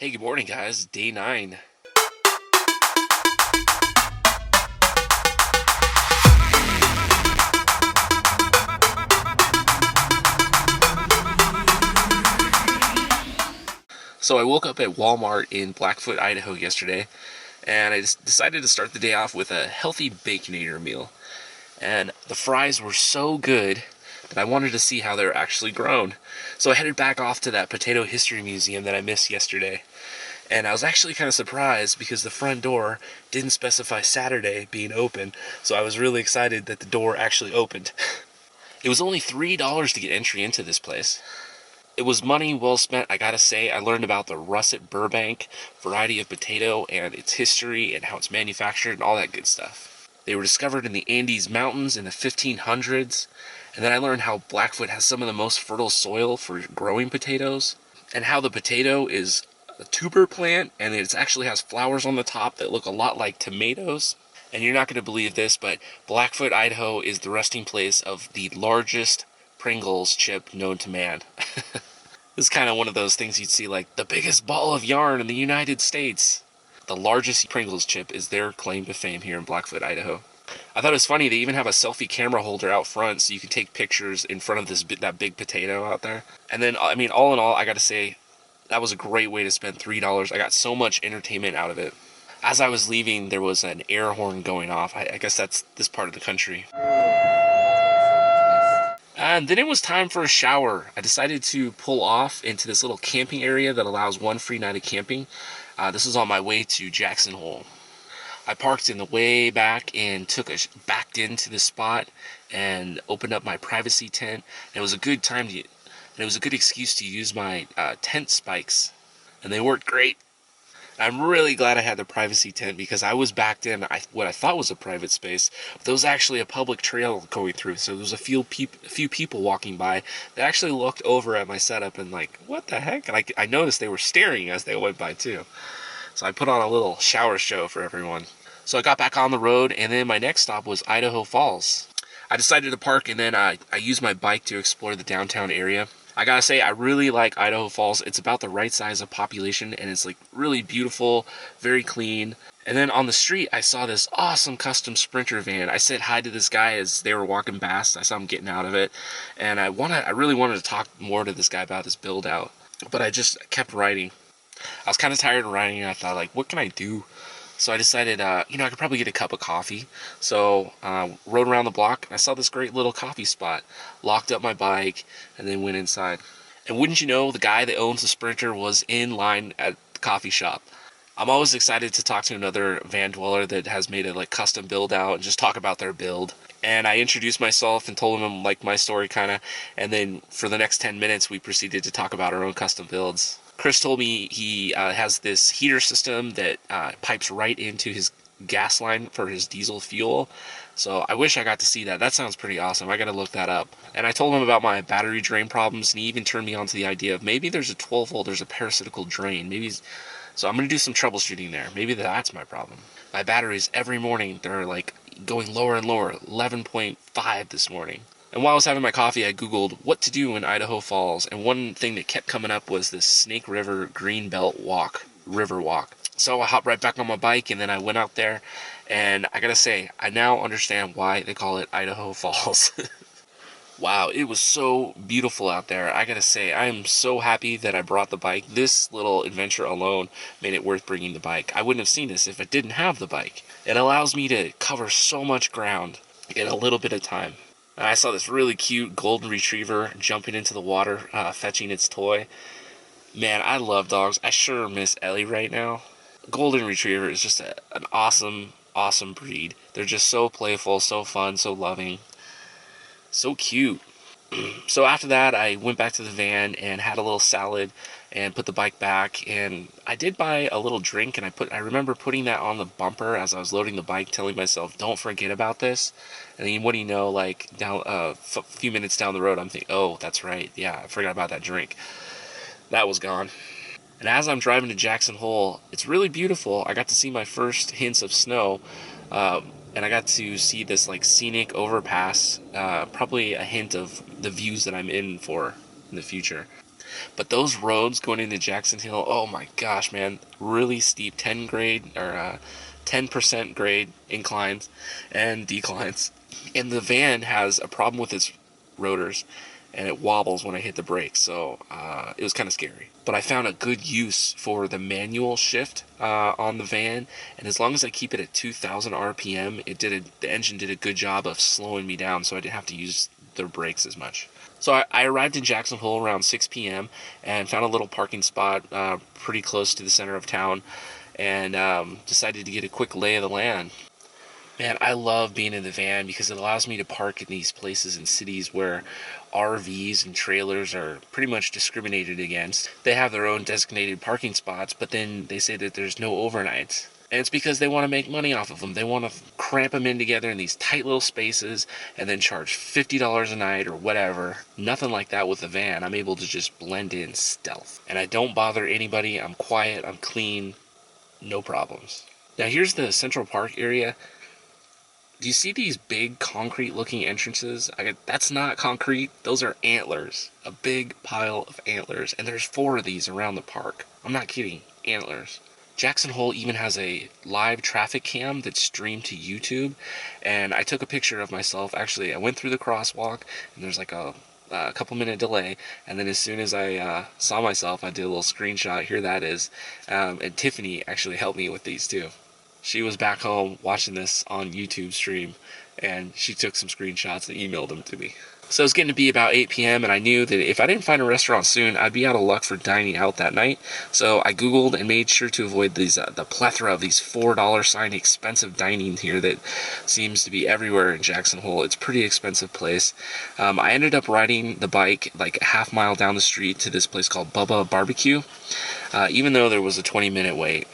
Hey, good morning, guys. Day 9. So I woke up at Walmart in Blackfoot, Idaho yesterday, and I just decided to start the day off with a healthy Baconator meal. And the fries were so good that I wanted to see how they're actually grown. So I headed back off to that potato history museum that I missed yesterday. And I was actually kind of surprised because the front door didn't specify Saturday being open, so I was really excited that the door actually opened. It was only $3 to get entry into this place. It was money well spent, I gotta say. I learned about the russet Burbank variety of potato and its history and how it's manufactured and all that good stuff. They were discovered in the Andes Mountains in the 1500s, and then I learned how Blackfoot has some of the most fertile soil for growing potatoes, and how the potato is a tuber plant and it actually has flowers on the top that look a lot like tomatoes. And you're not going to believe this, but Blackfoot, Idaho is the resting place of the largest Pringles chip known to man. This is kind of one of those things you'd see like the biggest ball of yarn in the United States. The largest Pringles chip is their claim to fame here in Blackfoot, Idaho. I thought it was funny, they even have a selfie camera holder out front so you can take pictures in front of that big potato out there. And then, I mean, all in all, I gotta say, that was a great way to spend $3. I got so much entertainment out of it. As I was leaving, there was an air horn going off. I guess that's this part of the country. And then it was time for a shower. I decided to pull off into this little camping area that allows one free night of camping. This was on my way to Jackson Hole. I parked in the way back and backed into the spot and opened up my privacy tent. And it was a good time to, and it was a good excuse to use my tent spikes, and they worked great. I'm really glad I had the privacy tent because I was backed in what I thought was a private space, but there was actually a public trail going through. So there was a few people walking by that actually looked over at my setup and like, what the heck? And I noticed they were staring as they went by too. So I put on a little shower show for everyone. So I got back on the road, and then my next stop was Idaho Falls. I decided to park, and then I used my bike to explore the downtown area. I gotta say, I really like Idaho Falls. It's about the right size of population, and it's like really beautiful, very clean. And then on the street, I saw this awesome custom Sprinter van. I said hi to this guy as they were walking past. I saw him getting out of it, and I really wanted to talk more to this guy about his build out, but I just kept riding. I was kind of tired of riding, and I thought, like, what can I do? So I decided, I could probably get a cup of coffee. So rode around the block, and I saw this great little coffee spot. Locked up my bike, and then went inside. And wouldn't you know, the guy that owns the Sprinter was in line at the coffee shop. I'm always excited to talk to another van dweller that has made a like custom build out and just talk about their build. And I introduced myself and told him like my story kind of, and then for the next 10 minutes we proceeded to talk about our own custom builds. Chris told me he has this heater system that pipes right into his gas line for his diesel fuel. So I wish I got to see that. That sounds pretty awesome. I gotta look that up. And I told him about my battery drain problems, and he even turned me on to the idea of maybe there's a 12 volt, there's a parasitical drain. So I'm gonna do some troubleshooting there. Maybe that's my problem. My batteries every morning, they're like going lower and lower, 11.5 this morning. And while I was having my coffee, I Googled what to do in Idaho Falls, and one thing that kept coming up was the Snake River greenbelt river walk. So I hopped right back on my bike, and then I went out there, and I gotta say, I now understand why they call it Idaho Falls. Wow, it was so beautiful out there. I gotta say, I am so happy that I brought the bike. This little adventure alone made it worth bringing the bike. I wouldn't have seen this if I didn't have the bike. It allows me to cover so much ground in a little bit of time. And I saw this really cute golden retriever jumping into the water, fetching its toy. Man, I love dogs. I sure miss Ellie right now. Golden retriever is just an awesome, awesome breed. They're just so playful, so fun, so loving. So cute. So after that, I went back to the van and had a little salad and put the bike back. And I did buy a little drink, and I remember putting that on the bumper as I was loading the bike, telling myself, "Don't forget about this." And then what do you know? Like down a few minutes down the road, I'm thinking, "Oh, that's right. Yeah, I forgot about that drink." That was gone. And as I'm driving to Jackson Hole, it's really beautiful. I got to see my first hints of snow. And I got to see this like scenic overpass, probably a hint of the views that I'm in for in the future. But those roads going into Jackson Hill, oh my gosh, man, really steep 10% grade inclines and declines. And the van has a problem with its rotors, and it wobbles when I hit the brakes, so it was kind of scary. But I found a good use for the manual shift on the van, and as long as I keep it at 2,000 RPM, the engine did a good job of slowing me down, so I didn't have to use the brakes as much. So I arrived in Jackson Hole around 6 p.m. and found a little parking spot pretty close to the center of town, and decided to get a quick lay of the land. Man, I love being in the van because it allows me to park in these places in cities where RVs and trailers are pretty much discriminated against. They have their own designated parking spots, but then they say that there's no overnights. And it's because they want to make money off of them. They want to cramp them in together in these tight little spaces and then charge $50 a night or whatever. Nothing like that with the van. I'm able to just blend in stealth. And I don't bother anybody. I'm quiet. I'm clean. No problems. Now here's the Central Park area. Do you see these big concrete looking entrances? That's not concrete, those are antlers. A big pile of antlers, and there's 4 of these around the park. I'm not kidding, antlers. Jackson Hole even has a live traffic cam that's streamed to YouTube, and I took a picture of myself. Actually, I went through the crosswalk, and there's like a couple minute delay, and then as soon as I saw myself, I did a little screenshot. Here that is. And Tiffany actually helped me with these too. She was back home watching this on YouTube stream, and she took some screenshots and emailed them to me. So it was getting to be about 8 p.m., and I knew that if I didn't find a restaurant soon, I'd be out of luck for dining out that night. So I Googled and made sure to avoid the plethora of these $4 sign expensive dining here that seems to be everywhere in Jackson Hole. It's a pretty expensive place. I ended up riding the bike like a half mile down the street to this place called Bubba Barbecue, even though there was a 20-minute wait.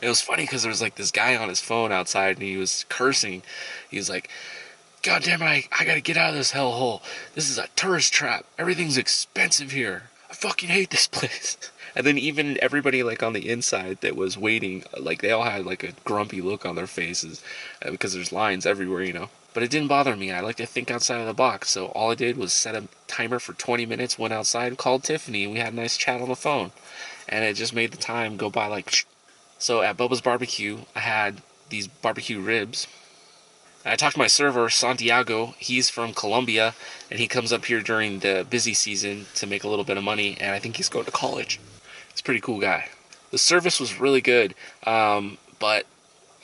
It was funny because there was like this guy on his phone outside, and he was cursing. He was like, "God damn it, I gotta get out of this hellhole. This is a tourist trap. Everything's expensive here. I fucking hate this place." And then even everybody like on the inside that was waiting, like they all had like a grumpy look on their faces because there's lines everywhere, you know. But it didn't bother me. I like to think outside of the box. So all I did was set a timer for 20 minutes, went outside, called Tiffany, and we had a nice chat on the phone. And it just made the time go by like... So at Bubba's Barbecue, I had these barbecue ribs. I talked to my server, Santiago. He's from Colombia, and he comes up here during the busy season to make a little bit of money, and I think he's going to college. He's a pretty cool guy. The service was really good, but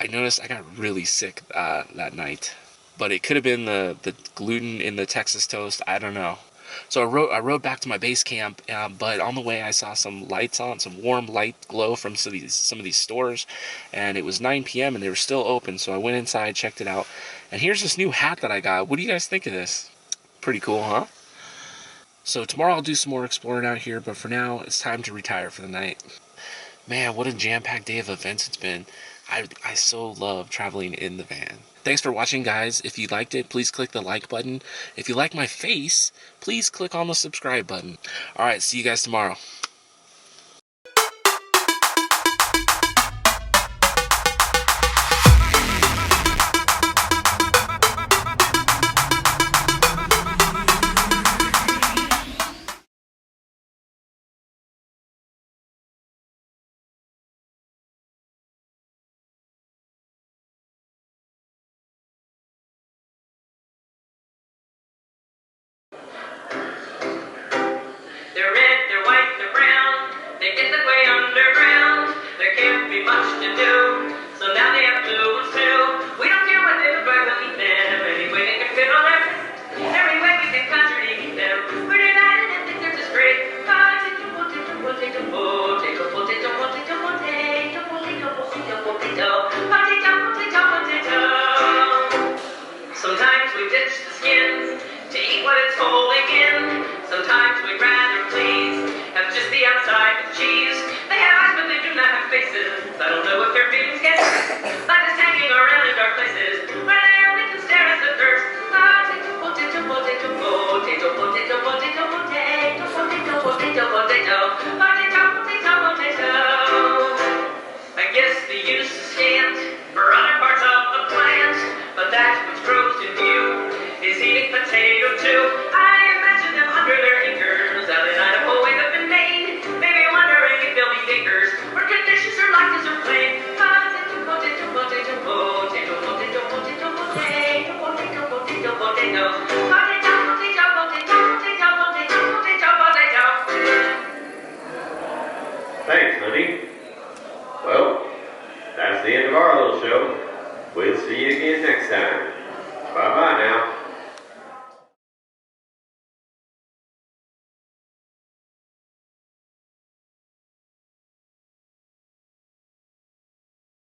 I noticed I got really sick that night. But it could have been the gluten in the Texas toast. I don't know. So I rode back to my base camp, but on the way I saw some lights on, some warm light glow from some of these stores, and it was 9 p.m. and they were still open, so I went inside, checked it out, and here's this new hat that I got. What do you guys think of this? Pretty cool, huh? So tomorrow I'll do some more exploring out here, but for now, it's time to retire for the night. Man, what a jam-packed day of events it's been. I so love traveling in the van. Thanks for watching, guys. If you liked it, please click the like button. If you like my face, please click on the subscribe button. Alright, see you guys tomorrow. They're red, they're white, they're brown. Thanks, honey. Well, that's the end of our little show. We'll see you again next time. Bye-bye now.